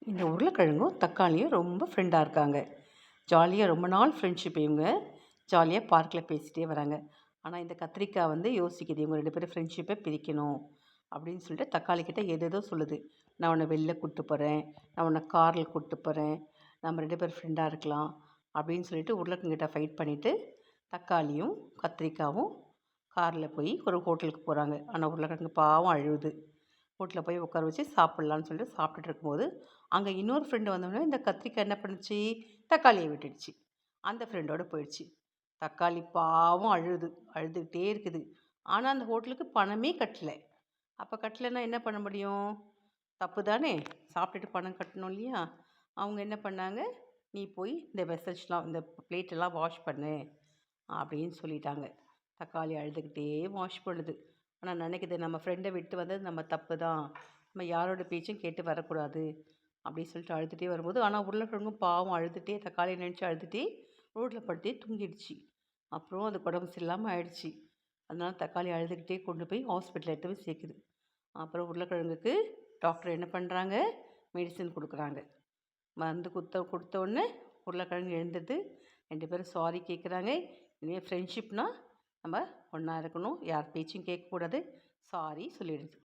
இந்த உருளைக்கிழங்கும் தக்காளியும் ரொம்ப ஃப்ரெண்டாக இருக்காங்க. ஜாலியாக ரொம்ப நாள் ஃப்ரெண்ட்ஷிப் இவங்க. ஜாலியாக பார்க்கில் பேசிகிட்டே வராங்க. ஆனால் இந்த கத்திரிக்காய் வந்து யோசிக்குது, இவங்க 2 பேரும் ஃப்ரெண்ட்ஷிப்பை பிரிக்கணும் அப்படின்னு சொல்லிட்டு தக்காளி கிட்ட ஏதேதோ சொல்லுது. நான் உன்னை வெளில கூப்பிட்டு போகிறேன், நான் உன்னை காரில் கூப்பிட்டு போகிறேன், நம்ம 2 பேரும் ஃப்ரெண்டாக இருக்கலாம் அப்படின்னு சொல்லிட்டு உருளைக்கிழங்கிட்ட ஃபைட் பண்ணிவிட்டு தக்காளியும் கத்திரிக்காயும் காரில் போய் ஒரு ஹோட்டலுக்கு போகிறாங்க. ஆனால் உருளைக்கிழங்கு பாவம் அழுவுது. ஹோட்டலில் போய் உட்கார வச்சு சாப்பிட்லான்னு சொல்லிட்டு சாப்பிட்டுட்டு இருக்கும்போது அங்கே இன்னொரு ஃப்ரெண்டு வந்தோடனே இந்த கத்திரிக்காய் என்ன பண்ணுச்சு, தக்காளியை விட்டுடுச்சு. அந்த ஃப்ரெண்டோட போயிடுச்சு. தக்காளி பாவம் அழுதுகிட்டே இருக்குது. ஆனால் அந்த ஹோட்டலுக்கு பணமே கட்டல. அப்போ கட்டலைன்னா என்ன பண்ண முடியும்? தப்பு தானே, சாப்பிட்டுட்டு பணம் கட்டணும் இல்லையா? அவங்க என்ன பண்ணாங்க, நீ போய் இந்த வெசல்ஸ்லாம் இந்த பிளேட்டெல்லாம் வாஷ் பண்ணு அப்படின்னு சொல்லிட்டாங்க. தக்காளி அழுதுகிட்டே வாஷ் பண்ணுது. ஆனால் நினைக்குது, நம்ம ஃப்ரெண்டை விட்டு வந்தது நம்ம தப்பு தான், நம்ம யாரோட பேச்சும் கேட்டு வரக்கூடாது அப்படின்னு சொல்லிட்டு அழுதுகிட்டே வரும்போது, ஆனால் உருளைக்கிழங்கும் பாவம் அழுதுகிட்டே தக்காளியை நினச்சி அழுதுகிட்டே ரோட்டில் படுத்தே தூங்கிடுச்சு. அப்புறம் அது உடம்பு சரியில்லாமல் ஆயிடுச்சு. அதனால தக்காளி அழுதுகிட்டே கொண்டு போய் ஹாஸ்பிட்டலில் எடுத்து போய் சேர்க்குது. அப்புறம் உருளைக்கிழங்குக்கு டாக்டர் என்ன பண்ணுறாங்க, மெடிசன் கொடுக்குறாங்க. மருந்து கொடுத்த உடனே உருளைக்கிழங்கு எழுந்துடுது. 2 பேரும் சாரி கேட்குறாங்க. இனிமேல் ஃப்ரெண்ட்ஷிப்னால் நம்ம ஒன்றா இருக்கணும், யார் பேச்சும் கேட்கக்கூடாது, சாரி சொல்லிடுது.